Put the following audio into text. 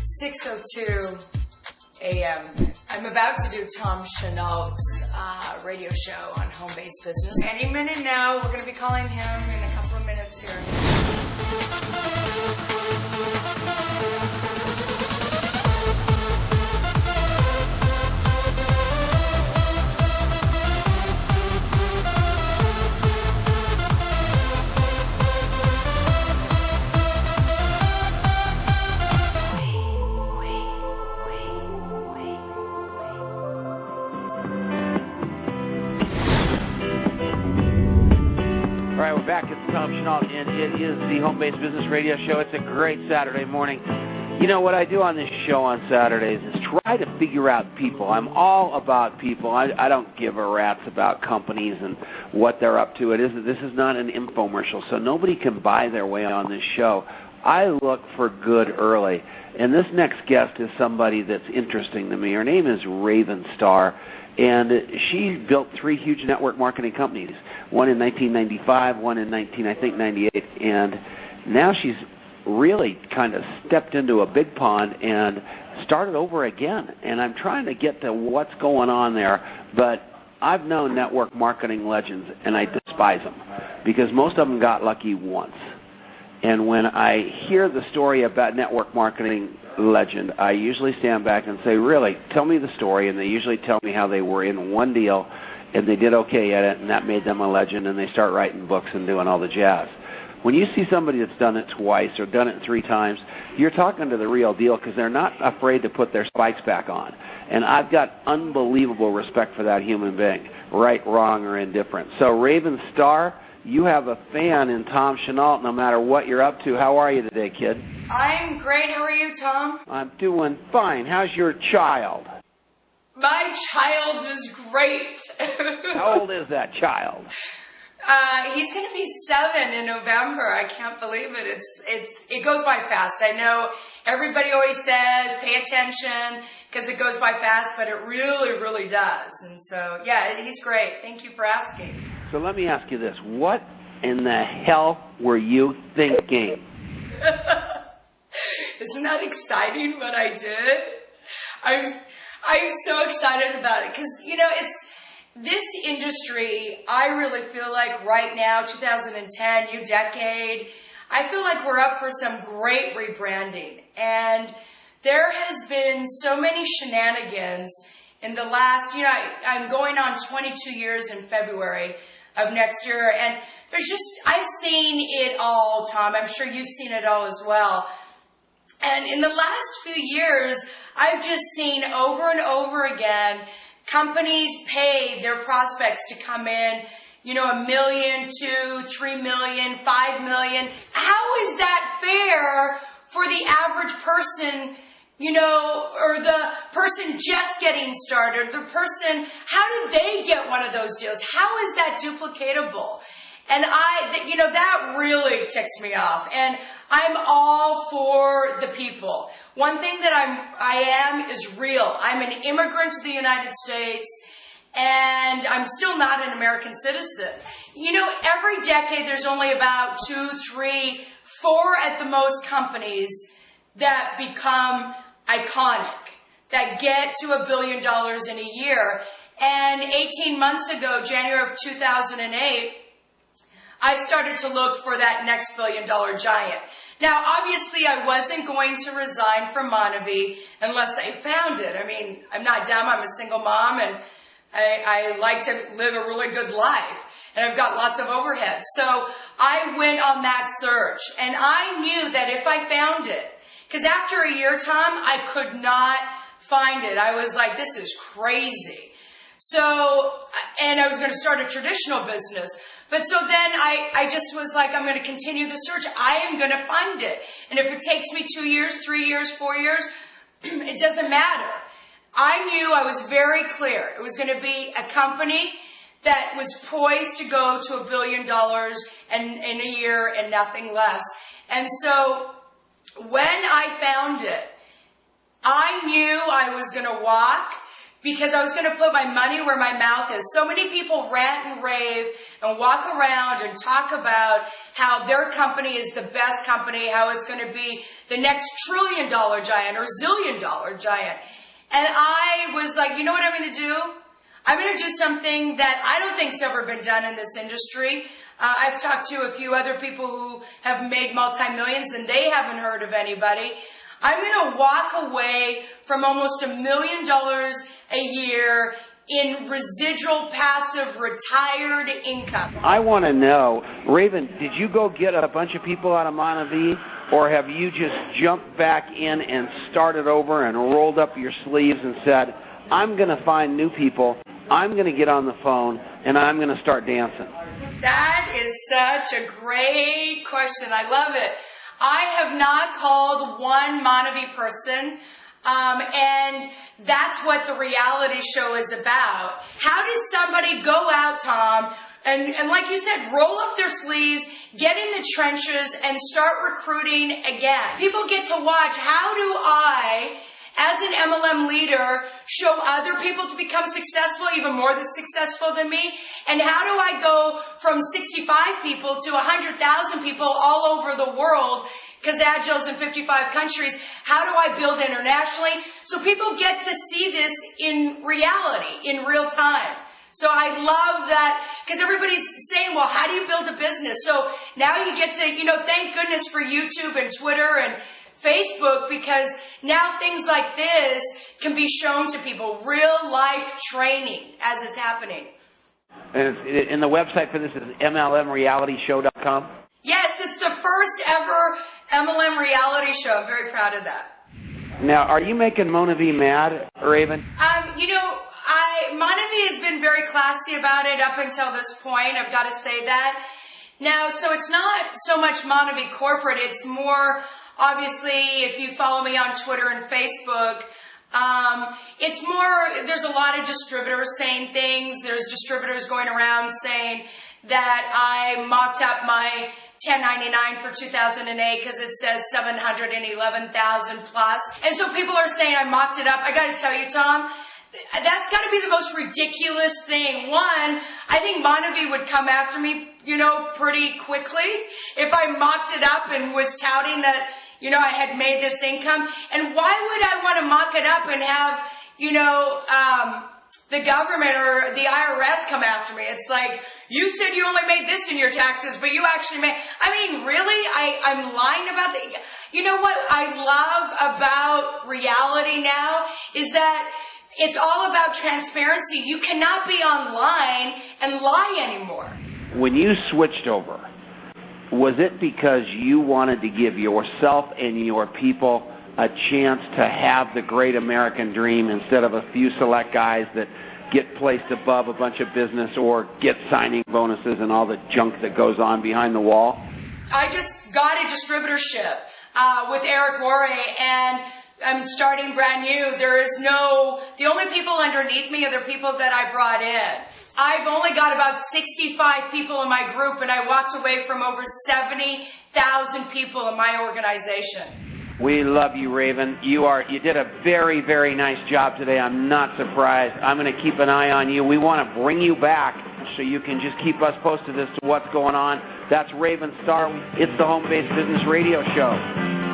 6:02 a.m. I'm about to do Tom Chenault's radio show on home-based business. Any minute now, we're going to be calling him in a couple of minutes here. All right, we're back. It's Tom Chenault, and it is the Home-Based Business Radio Show. It's a great Saturday morning. You know, what I do on this show on Saturdays is try to figure out people. I'm all about people. I don't give a rat's about companies and what they're up to. This is not an infomercial, so nobody can buy their way on this show. I look for good early, and this next guest is somebody that's interesting to me. Her name is Raven Starre. And she built 3 huge network marketing companies, one in 1995, one in 98, and now she's really kind of stepped into a big pond and started over again. And I'm trying to get to what's going on there, but I've known network marketing legends, and I despise them because most of them got lucky once. And when I hear the story about network marketing legend, I usually stand back and say, really, tell me the story. And they usually tell me how they were in one deal and they did okay at it, and that made them a legend, and they start writing books and doing all the jazz. When you see somebody that's done it twice or done it 3 times, you're talking to the real deal because they're not afraid to put their spikes back on. And I've got unbelievable respect for that human being, right, wrong, or indifferent. So Raven Starre, you have a fan in Tom Chenault no matter what you're up to. How are you today, kid? I'm great. How are you, Tom? I'm doing fine. How's your child? My child was great. How old is that child? He's going to be 7 in November. I can't believe it. It goes by fast. I know everybody always says pay attention because it goes by fast, but it really, really does. And so, yeah, he's great. Thank you for asking. So let me ask you this. What in the hell were you thinking? Isn't that exciting what I did? I'm so excited about it because, you know, it's this industry, I really feel like right now, 2010, new decade, I feel like we're up for some great rebranding. And there has been so many shenanigans in the last, you know, I'm going on 22 years in February of next year, and there's just, I've seen it all, Tom. I'm sure you've seen it all as well. And in the last few years, I've just seen over and over again, companies pay their prospects to come in, you know, $1 million, $2, $3 million, $5 million. How is that fair for the average person, you know, or the person just getting started, the person, how did they get one of those deals? How is that duplicatable? And you know, that really ticks me off. And I'm all for the people. One thing that I am is real. I'm an immigrant to the United States, and I'm still not an American citizen. You know, every decade there's only about 2, 3, 4 at the most companies that become iconic, that get to $1 billion in a year. And 18 months ago, January of 2008, I started to look for that next $1 billion giant. Now, obviously, I wasn't going to resign from Monavie unless I found it. I mean, I'm not dumb. I'm a single mom, and I like to live a really good life. And I've got lots of overhead. So I went on that search, and I knew that if I found it, because after a year, Tom, I could not find it. I was like, this is crazy. So, and I was going to start a traditional business. But so then I just was like, I'm going to continue the search. I am going to find it. And if it takes me 2 years, 3 years, 4 years, it doesn't matter. I knew, I was very clear. It was going to be a company that was poised to go to $1 billion in a year and nothing less. And so when I found it, I knew I was going to walk because I was going to put my money where my mouth is. So many people rant and rave and walk around and talk about how their company is the best company, how it's going to be the next $1 trillion giant or $1 zillion giant. And I was like, you know what I'm going to do? I'm going to do something that I don't think's ever been done in this industry. I've talked to a few other people who have made multi-millions and they haven't heard of anybody. I'm going to walk away from almost $1 million a year in residual passive retired income. I want to know, Raven, did you go get a bunch of people out of Montevideo, or have you just jumped back in and started over and rolled up your sleeves and said, I'm going to find new people, I'm going to get on the phone, and I'm going to start dancing? That is such a great question. I love it. I have not called one Montevideo person, and that's what the reality show is about. How does somebody go out, Tom, and like you said, roll up their sleeves, get in the trenches, and start recruiting again? People get to watch, how do I, as an MLM leader, show other people to become successful, even more successful than me? And how do I go from 65 people to 100,000 people all over the world? Because Agel's in 55 countries. How do I build internationally? So people get to see this in reality, in real time. So I love that, because everybody's saying, well, how do you build a business? So now you get to, thank goodness for YouTube and Twitter and Facebook, because now things like this can be shown to people, real life training as it's happening. And the website for this is MLMrealityshow.com? Yes, it's the first ever MLM reality show. I'm very proud of that. Now, are you making Mona V mad, Raven? Mona V has been very classy about it up until this point. I've got to say that. Now, so it's not so much Mona V corporate. It's more, obviously, if you follow me on Twitter and Facebook, it's more, there's a lot of distributors saying things. There's distributors going around saying that I mocked up my 1099 for 2008 because it says 711,000 plus. And so people are saying I mocked it up. I got to tell you, Tom, that's got to be the most ridiculous thing. One, I think Montevideo would come after me, pretty quickly if I mocked it up and was touting that, I had made this income. And why would I want to mock it up and have, the government or the IRS come after me? It's like, you said you only made this in your taxes, but you actually made, really? I'm lying about that? You know what I love about reality now is that it's all about transparency. You cannot be online and lie anymore. When you switched over, was it because you wanted to give yourself and your people a chance to have the great American dream instead of a few select guys that get placed above a bunch of business or get signing bonuses and all the junk that goes on behind the wall? I just got a distributorship with Eric Worre, and I'm starting brand new. The only people underneath me are the people that I brought in. I've only got about 65 people in my group, and I walked away from over 70,000 people in my organization. We love you, Raven. You did a very, very nice job today. I'm not surprised. I'm going to keep an eye on you. We want to bring you back so you can just keep us posted as to what's going on. That's Raven Starre. It's the Home-Based Business Radio Show.